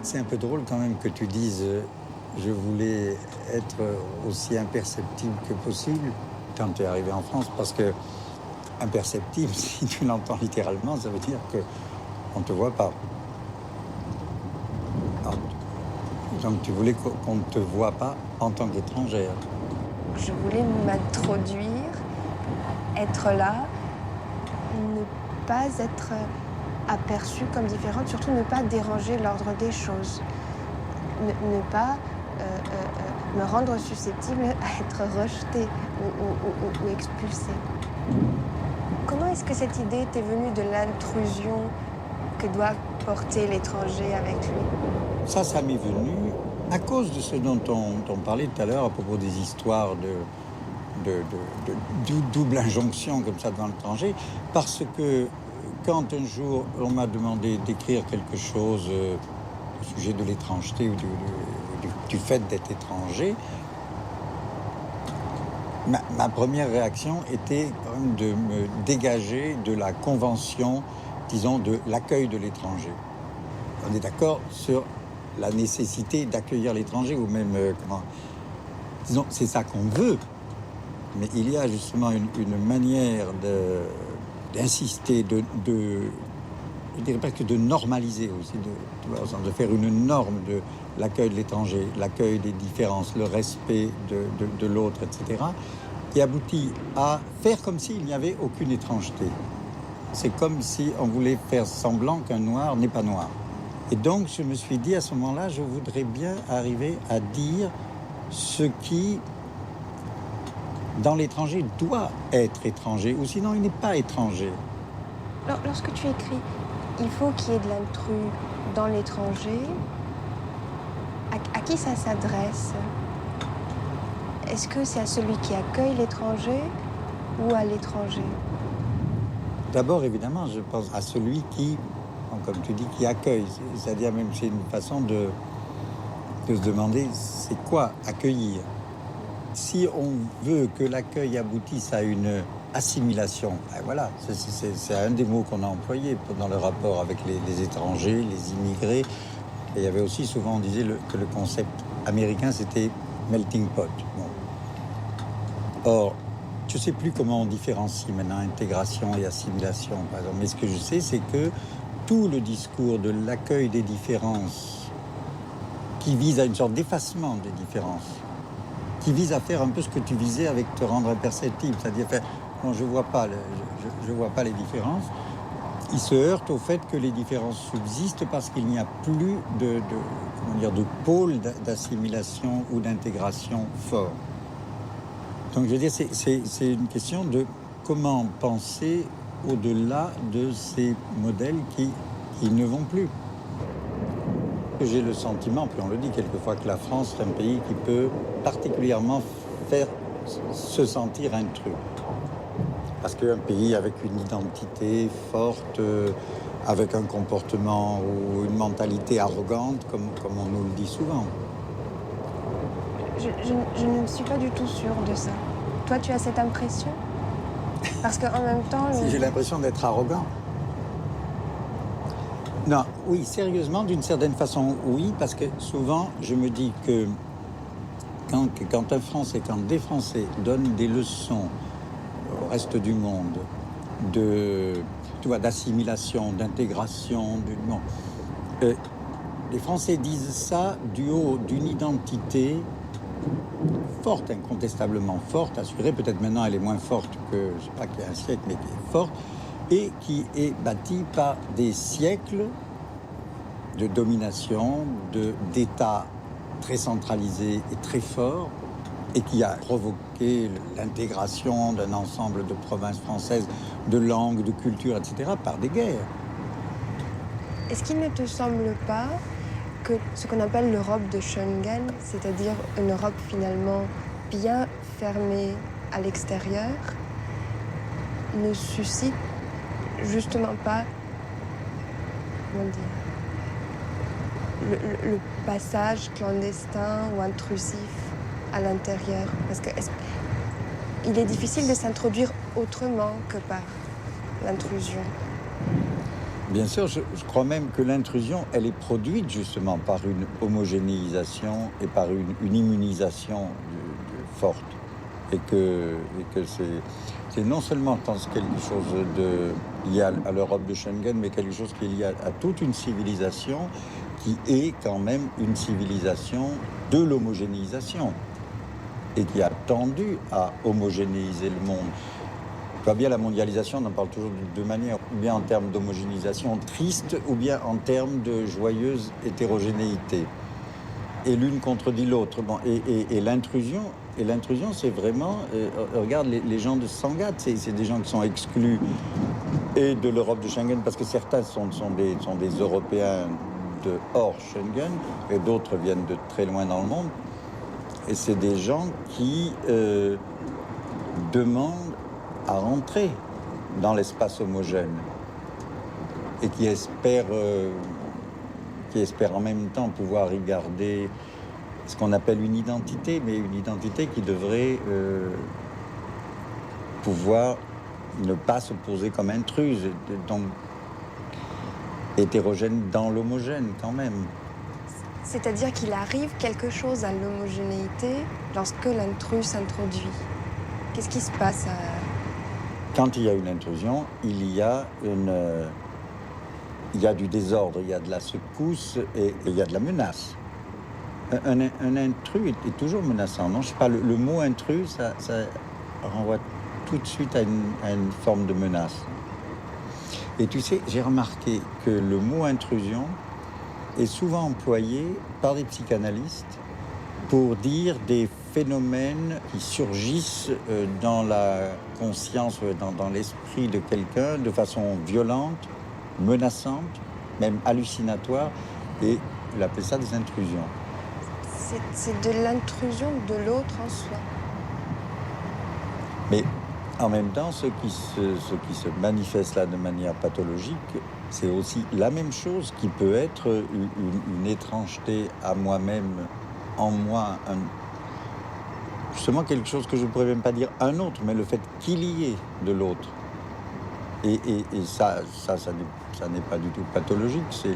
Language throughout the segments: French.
C'est un peu drôle quand même que tu dises je voulais être aussi imperceptible que possible quand tu es arrivé en France, parce que imperceptible, si tu l'entends littéralement, ça veut dire qu'on ne te voit pas. Alors, donc tu voulais qu'on ne te voit pas en tant qu'étrangère. Je voulais m'introduire, être là, ne pas être aperçue comme différente, surtout ne pas déranger l'ordre des choses, ne pas me rendre susceptible à être rejetée ou expulsée. Comment est-ce que cette idée t'est venue de l'intrusion que doit porter l'étranger avec lui? Ça m'est venu à cause de ce dont on parlait tout à l'heure à propos des histoires de double injonction comme ça devant l'étranger, parce que quand un jour on m'a demandé d'écrire quelque chose au sujet de l'étrangeté ou du fait d'être étranger, ma première réaction était quand même de me dégager de la convention, disons, de l'accueil de l'étranger. On est d'accord sur la nécessité d'accueillir l'étranger, ou même, disons, c'est ça qu'on veut. Mais il y a justement une manière d'insister, je dirais pas que de normaliser aussi, de faire une norme de l'accueil de l'étranger, l'accueil des différences, le respect de l'autre, etc., qui aboutit à faire comme s'il n'y avait aucune étrangeté. C'est comme si on voulait faire semblant qu'un noir n'est pas noir. Et donc, je me suis dit à ce moment-là, je voudrais bien arriver à dire ce qui, dans l'étranger, doit être étranger, ou sinon il n'est pas étranger. Alors, lorsque tu écris, il faut qu'il y ait de l'intrus dans l'étranger. À qui ça s'adresse? Est-ce que c'est à celui qui accueille l'étranger ou à l'étranger? D'abord, évidemment, je pense à celui qui, comme tu dis, qui accueille. C'est-à-dire même, c'est une façon de se demander, c'est quoi accueillir? Si on veut que l'accueil aboutisse à une assimilation, ben voilà, c'est un des mots qu'on a employé dans le rapport avec les étrangers, les immigrés. Et il y avait aussi, souvent, on disait que le concept américain, c'était melting pot. Bon. Or, je ne sais plus comment on différencie maintenant intégration et assimilation, par exemple. Mais ce que je sais, c'est que tout le discours de l'accueil des différences, qui vise à une sorte d'effacement des différences, qui vise à faire un peu ce que tu visais avec te rendre imperceptible, c'est-à-dire faire non, je vois pas les différences. Il se heurte au fait que les différences subsistent parce qu'il n'y a plus de pôle d'assimilation ou d'intégration fort. Donc je veux dire, c'est une question de comment penser au-delà de ces modèles qui ne vont plus. J'ai le sentiment, puis on le dit quelquefois, que la France est un pays qui peut particulièrement faire se sentir intrus. Parce qu'un pays avec une identité forte, avec un comportement ou une mentalité arrogante, comme on nous le dit souvent. Je ne suis pas du tout sûre de ça. Toi, tu as cette impression? Parce qu'en même temps... Si j'ai l'impression d'être arrogant. Non, oui, sérieusement, d'une certaine façon, oui, parce que souvent, je me dis que quand un Français, quand des Français donnent des leçons au reste du monde d'assimilation, d'intégration, les Français disent ça du haut d'une identité forte, incontestablement forte, assurée, peut-être maintenant elle est moins forte que, je sais pas, qu'il y a un siècle, mais qui est forte, et qui est bâtie par des siècles de domination, d'États très centralisés et très forts, et qui a provoqué l'intégration d'un ensemble de provinces françaises, de langues, de cultures, etc., par des guerres. Est-ce qu'il ne te semble pas que ce qu'on appelle l'Europe de Schengen, c'est-à-dire une Europe finalement bien fermée à l'extérieur, ne suscite justement pas, comment dire, le passage clandestin ou intrusif à l'intérieur? Parce que il est difficile de s'introduire autrement que par l'intrusion. Bien sûr, je crois même que l'intrusion, elle est produite justement par une homogénéisation et par une immunisation forte. Et que c'est non seulement quelque chose lié à l'Europe de Schengen, mais quelque chose qui est lié à toute une civilisation qui est quand même une civilisation de l'homogénéisation et qui a tendu à homogénéiser le monde. Tu vois bien, la mondialisation, on en parle toujours de deux manières, ou bien en termes d'homogénéisation triste, ou bien en termes de joyeuse hétérogénéité. Et l'une contredit l'autre. Bon, et l'intrusion, c'est vraiment... regarde, les gens de Sangatte, c'est des gens qui sont exclus et de l'Europe de Schengen, parce que certains sont des Européens de hors Schengen, et d'autres viennent de très loin dans le monde. Et c'est des gens qui demandent à rentrer dans l'espace homogène et qui espèrent en même temps pouvoir y garder ce qu'on appelle une identité, mais une identité qui devrait pouvoir ne pas se poser comme intruse, donc hétérogène dans l'homogène quand même. C'est-à-dire qu'il arrive quelque chose à l'homogénéité lorsque l'intrus s'introduit. Qu'est-ce qui se passe Quand il y a une intrusion, il y a du désordre, il y a de la secousse et il y a de la menace. Un intrus est toujours menaçant, non? Je sais pas, le mot intrus, ça renvoie tout de suite à une forme de menace. Et tu sais, j'ai remarqué que le mot intrusion est souvent employé par des psychanalystes pour dire des phénomènes qui surgissent dans la conscience, dans l'esprit de quelqu'un de façon violente, menaçante, même hallucinatoire, et il appelle ça des intrusions. C'est de l'intrusion de l'autre en soi. Mais en même temps, ce qui se manifeste là de manière pathologique, c'est aussi la même chose qui peut être une étrangeté à moi-même, en moi, justement quelque chose que je ne pourrais même pas dire un autre, mais le fait qu'il y ait de l'autre. Et ça n'est pas du tout pathologique, c'est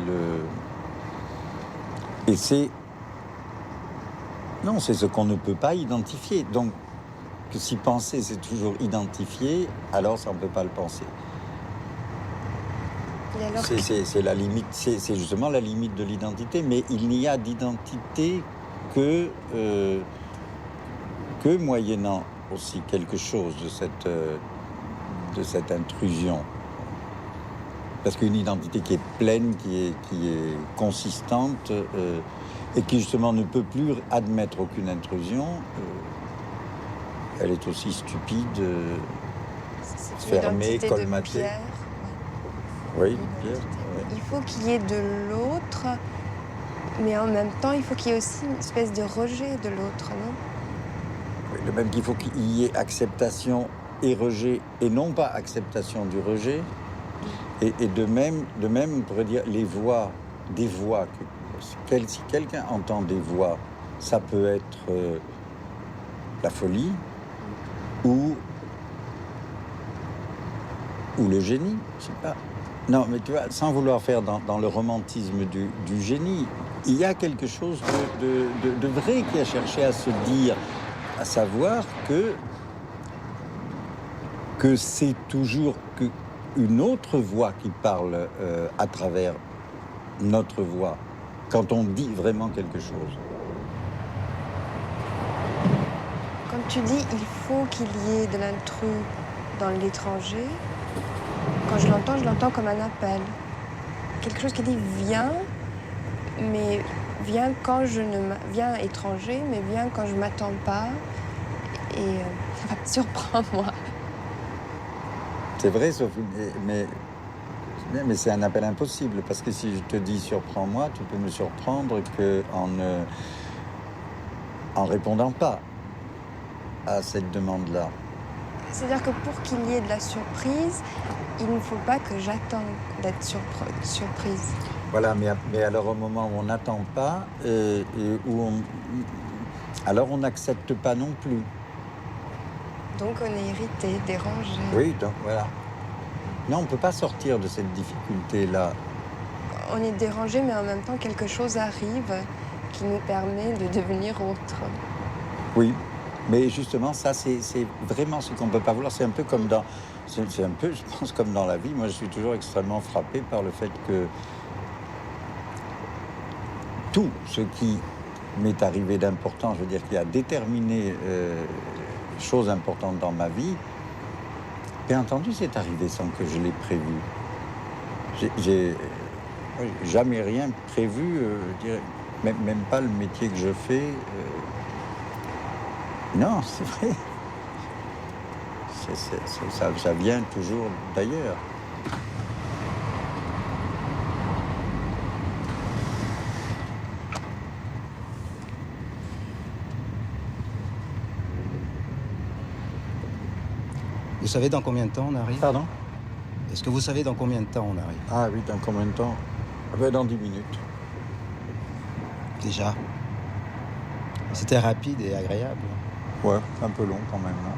ce qu'on ne peut pas identifier. Donc, que si penser c'est toujours identifier, alors ça on ne peut pas le penser. C'est la limite, c'est justement la limite de l'identité, mais il n'y a d'identité que moyennant aussi quelque chose de cette intrusion. Parce qu'une identité qui est pleine, qui est consistante, et qui justement ne peut plus admettre aucune intrusion, elle est aussi stupide, fermée, colmatée. Oui, une pierre. Ouais. Il faut qu'il y ait de l'autre, mais en même temps, il faut qu'il y ait aussi une espèce de rejet de l'autre, non? Oui, de même qu'il faut qu'il y ait acceptation et rejet, et non pas acceptation du rejet. Et de même, on pourrait dire des voix. Si quelqu'un entend des voix, ça peut être la folie ou le génie, je sais pas. Non, mais tu vois, sans vouloir faire dans le romantisme du génie, il y a quelque chose de vrai qui a cherché à se dire, à savoir que c'est toujours une autre voix qui parle à travers notre voix, quand on dit vraiment quelque chose. Quand tu dis « il faut qu'il y ait de l'intrus dans l'étranger », quand je l'entends comme un appel. Quelque chose qui dit « viens », mais viens quand je ne... Viens étranger, mais viens quand je ne m'attends pas. Et surprends-moi. C'est vrai, Sophie, mais c'est un appel impossible, parce que si je te dis « surprends-moi », tu peux me surprendre en répondant pas à cette demande-là. C'est-à-dire que pour qu'il y ait de la surprise, il ne faut pas que j'attende d'être surprise. Voilà, mais alors au moment où on n'attend pas, alors on n'accepte pas non plus. Donc on est irrité, dérangé. Oui, donc voilà. Non, on ne peut pas sortir de cette difficulté-là. On est dérangé, mais en même temps, quelque chose arrive qui nous permet de devenir autre. Oui, mais justement, ça, c'est vraiment ce qu'on ne peut pas vouloir. C'est un peu comme dans... C'est un peu, je pense, comme dans la vie. Moi, je suis toujours extrêmement frappé par le fait que tout ce qui m'est arrivé d'important, je veux dire, qui a déterminé choses importantes dans ma vie, bien entendu, c'est arrivé sans que je l'ai prévu. J'ai jamais rien prévu, je dirais, même pas le métier que je fais. Non, c'est vrai. Ça vient toujours d'ailleurs. Vous savez dans combien de temps on arrive? Pardon? Est-ce que vous savez dans combien de temps on arrive? Ah oui, dans combien de temps? Ah ben, dans 10 minutes. Déjà. C'était rapide et agréable. Ouais, un peu long quand même, hein.